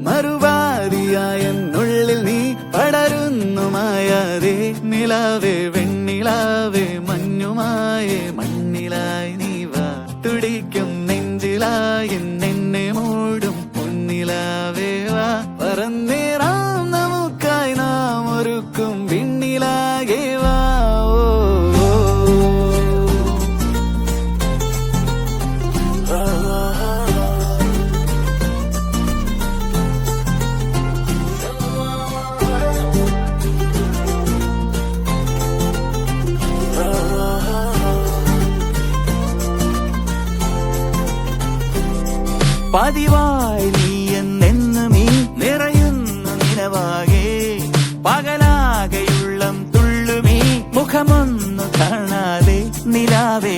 മറുപാതിയായെന്നുള്ളിൽ നീ പടരുന്നു മായാതെ നിലാവേ വെണ്ണിലാവേ മഞ്ഞുമായേ മണ്ണിലായി നീ വാ തുടിക്കും നെഞ്ചിലായി എന്നെ മൂടും മുന്നിലാവേ വാ പറന്നേറാം നമുക്കായി നാം ഒരുക്കും വിണ്ണിലാകെ വാ പതിവായി നീ എന്നെന്നും ഈ നിറയുന്ന നിലവാകെ പകലാകെയുള്ളം തുള്ളുമീ മുഖമൊന്നു കാണാതെ നിലാവേ